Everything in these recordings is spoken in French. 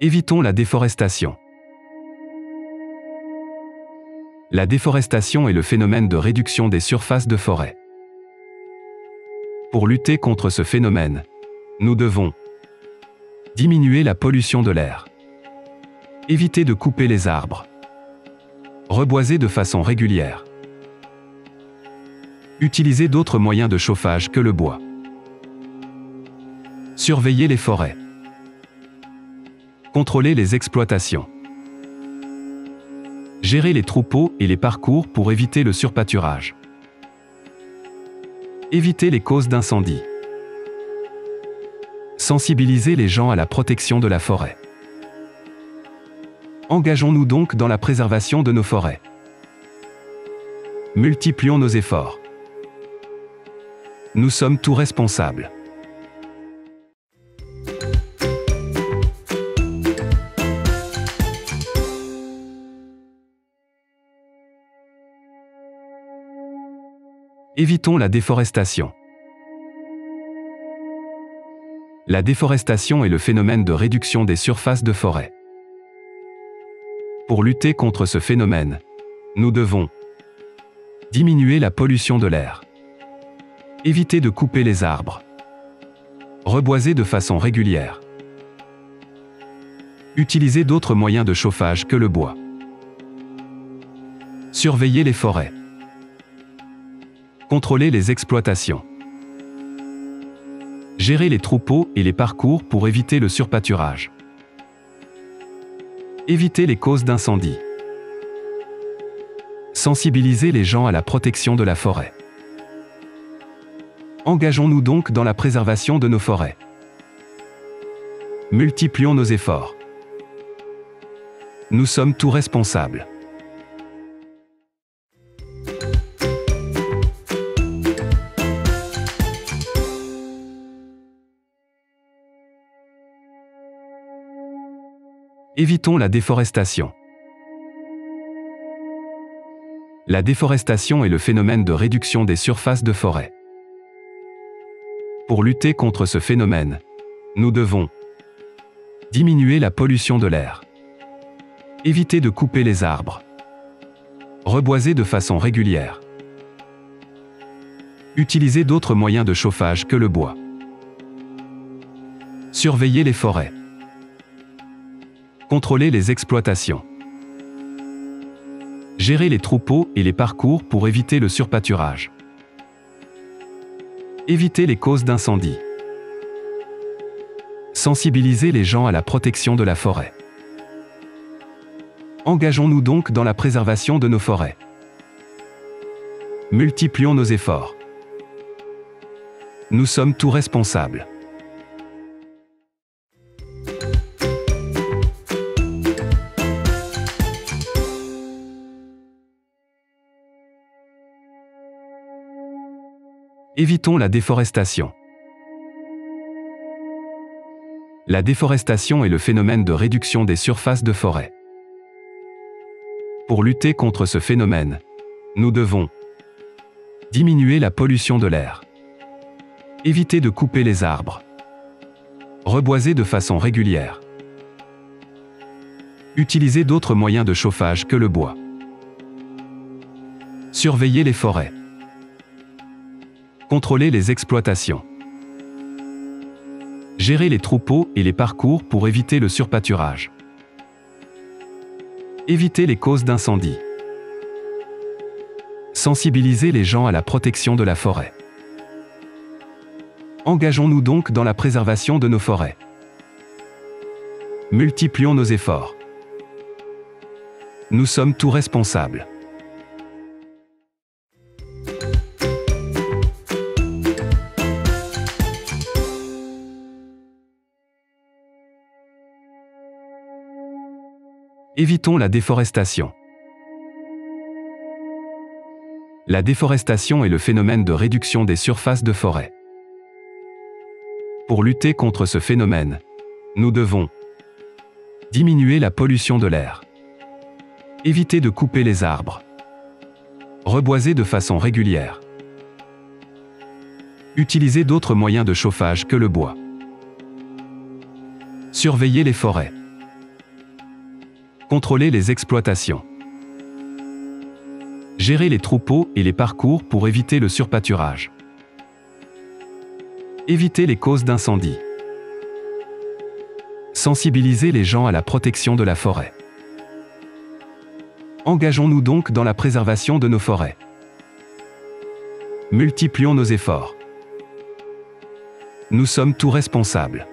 Évitons la déforestation. La déforestation est le phénomène de réduction des surfaces de forêt. Pour lutter contre ce phénomène, nous devons diminuer la pollution de l'air, éviter de couper les arbres, reboiser de façon régulière, utiliser d'autres moyens de chauffage que le bois, surveiller les forêts, contrôler les exploitations, gérer les troupeaux et les parcours pour éviter le surpâturage, éviter les causes d'incendie, sensibiliser les gens à la protection de la forêt. Engageons-nous donc dans la préservation de nos forêts. Multiplions nos efforts. Nous sommes tous responsables. Évitons la déforestation. La déforestation est le phénomène de réduction des surfaces de forêt. Pour lutter contre ce phénomène, nous devons diminuer la pollution de l'air, éviter de couper les arbres, reboiser de façon régulière, utiliser d'autres moyens de chauffage que le bois, surveiller les forêts, contrôler les exploitations, gérer les troupeaux et les parcours pour éviter le surpâturage, éviter les causes d'incendie, sensibiliser les gens à la protection de la forêt. Engageons-nous donc dans la préservation de nos forêts. Multiplions nos efforts. Nous sommes tous responsables. Évitons la déforestation. La déforestation est le phénomène de réduction des surfaces de forêt. Pour lutter contre ce phénomène, nous devons diminuer la pollution de l'air, éviter de couper les arbres, reboiser de façon régulière, utiliser d'autres moyens de chauffage que le bois, surveiller les forêts, contrôler les exploitations, gérer les troupeaux et les parcours pour éviter le surpâturage, éviter les causes d'incendie, sensibiliser les gens à la protection de la forêt. Engageons-nous donc dans la préservation de nos forêts. Multiplions nos efforts. Nous sommes tous responsables. Évitons la déforestation. La déforestation est le phénomène de réduction des surfaces de forêt. Pour lutter contre ce phénomène, nous devons diminuer la pollution de l'air, éviter de couper les arbres, reboiser de façon régulière, utiliser d'autres moyens de chauffage que le bois, surveiller les forêts, contrôler les exploitations, gérer les troupeaux et les parcours pour éviter le surpâturage, éviter les causes d'incendie, sensibiliser les gens à la protection de la forêt. Engageons-nous donc dans la préservation de nos forêts. Multiplions nos efforts. Nous sommes tous responsables. Évitons la déforestation. La déforestation est le phénomène de réduction des surfaces de forêt. Pour lutter contre ce phénomène, nous devons diminuer la pollution de l'air, éviter de couper les arbres, reboiser de façon régulière, utiliser d'autres moyens de chauffage que le bois, contrôler les exploitations, gérer les troupeaux et les parcours pour éviter le surpâturage, éviter les causes d'incendie, sensibiliser les gens à la protection de la forêt. Engageons-nous donc dans la préservation de nos forêts. Multiplions nos efforts. Nous sommes tous responsables. Évitons la déforestation. La déforestation est le phénomène de réduction des surfaces de forêt. Pour lutter contre ce phénomène, nous devons diminuer la pollution de l'air, éviter de couper les arbres, reboiser de façon régulière, utiliser d'autres moyens de chauffage que le bois, surveiller les forêts, Contrôler les exploitations. Gérer les troupeaux et les parcours pour éviter le surpâturage. Éviter les causes d'incendie. Sensibiliser les gens à la protection de la forêt. Engageons-nous donc dans la préservation de nos forêts. Multiplions nos efforts. Nous sommes tous responsables.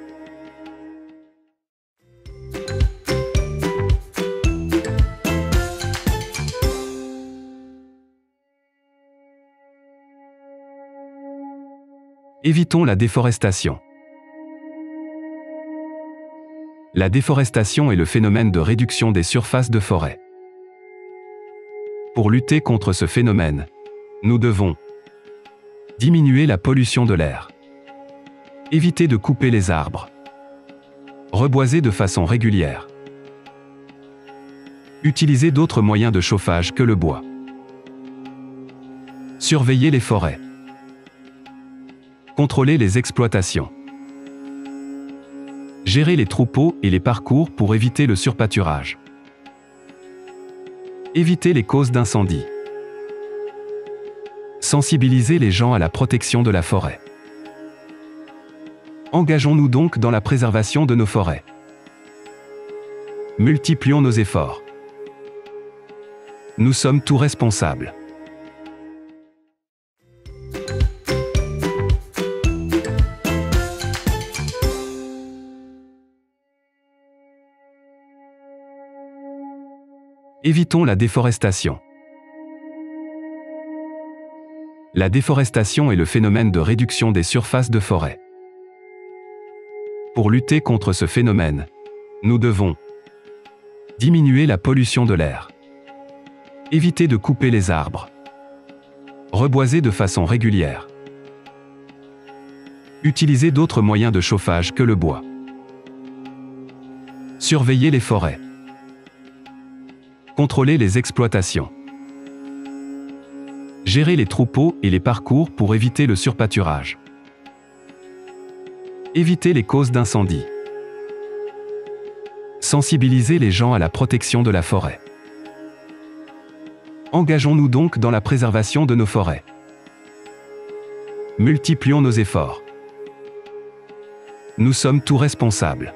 Évitons la déforestation. La déforestation est le phénomène de réduction des surfaces de forêt. Pour lutter contre ce phénomène, nous devons diminuer la pollution de l'air, éviter de couper les arbres, reboiser de façon régulière, utiliser d'autres moyens de chauffage que le bois, surveiller les forêts, contrôler les exploitations, gérer les troupeaux et les parcours pour éviter le surpâturage, éviter les causes d'incendie, sensibiliser les gens à la protection de la forêt. Engageons-nous donc dans la préservation de nos forêts. Multiplions nos efforts. Nous sommes tous responsables. Évitons la déforestation. La déforestation est le phénomène de réduction des surfaces de forêt. Pour lutter contre ce phénomène, nous devons diminuer la pollution de l'air, éviter de couper les arbres, reboiser de façon régulière, utiliser d'autres moyens de chauffage que le bois, surveiller les forêts, contrôler les exploitations, gérer les troupeaux et les parcours pour éviter le surpâturage, éviter les causes d'incendie, sensibiliser les gens à la protection de la forêt. Engageons-nous donc dans la préservation de nos forêts. Multiplions nos efforts. Nous sommes tous responsables.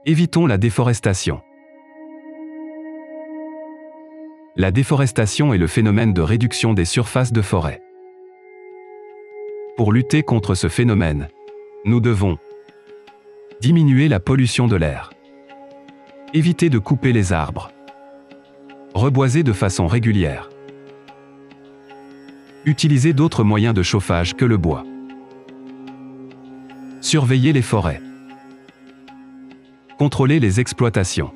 Évitons la déforestation. La déforestation est le phénomène de réduction des surfaces de forêt. Pour lutter contre ce phénomène, nous devons diminuer la pollution de l'air, éviter de couper les arbres, reboiser de façon régulière, utiliser d'autres moyens de chauffage que le bois, surveiller les forêts, contrôler les exploitations,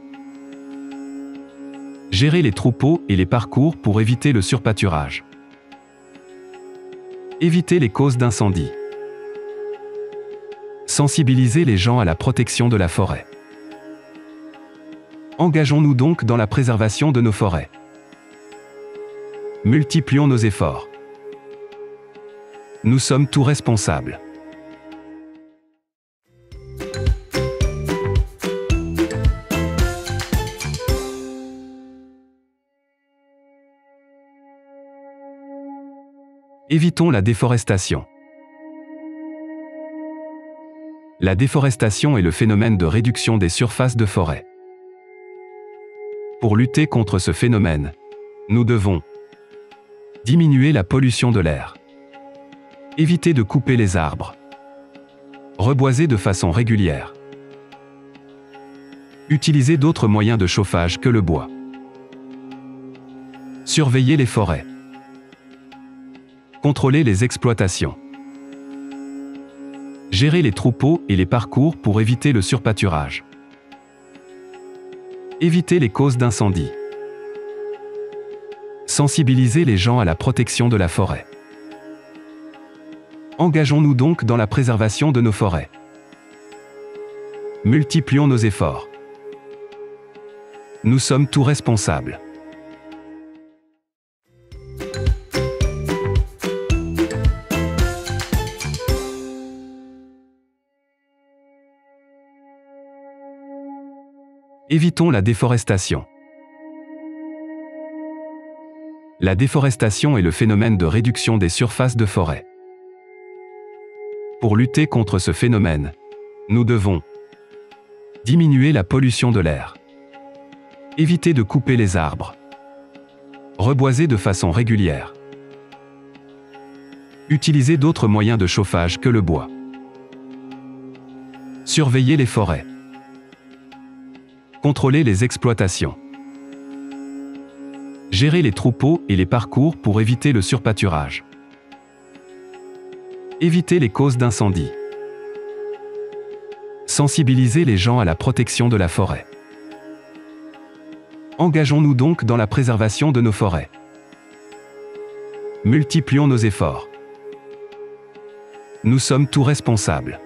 gérer les troupeaux et les parcours pour éviter le surpâturage, éviter les causes d'incendie, sensibiliser les gens à la protection de la forêt. Engageons-nous donc dans la préservation de nos forêts. Multiplions nos efforts. Nous sommes tous responsables. Évitons la déforestation. La déforestation est le phénomène de réduction des surfaces de forêt. Pour lutter contre ce phénomène, nous devons diminuer la pollution de l'air, éviter de couper les arbres, reboiser de façon régulière, utiliser d'autres moyens de chauffage que le bois, surveiller les forêts, contrôler les exploitations, gérer les troupeaux et les parcours pour éviter le surpâturage, éviter les causes d'incendie, sensibiliser les gens à la protection de la forêt. Engageons-nous donc dans la préservation de nos forêts. Multiplions nos efforts. Nous sommes tous responsables. Évitons la déforestation. La déforestation est le phénomène de réduction des surfaces de forêt. Pour lutter contre ce phénomène, nous devons diminuer la pollution de l'air, éviter de couper les arbres, reboiser de façon régulière, utiliser d'autres moyens de chauffage que le bois, surveiller les forêts, contrôler les exploitations, gérer les troupeaux et les parcours pour éviter le surpâturage, éviter les causes d'incendie, sensibiliser les gens à la protection de la forêt. Engageons-nous donc dans la préservation de nos forêts. Multiplions nos efforts. Nous sommes tous responsables.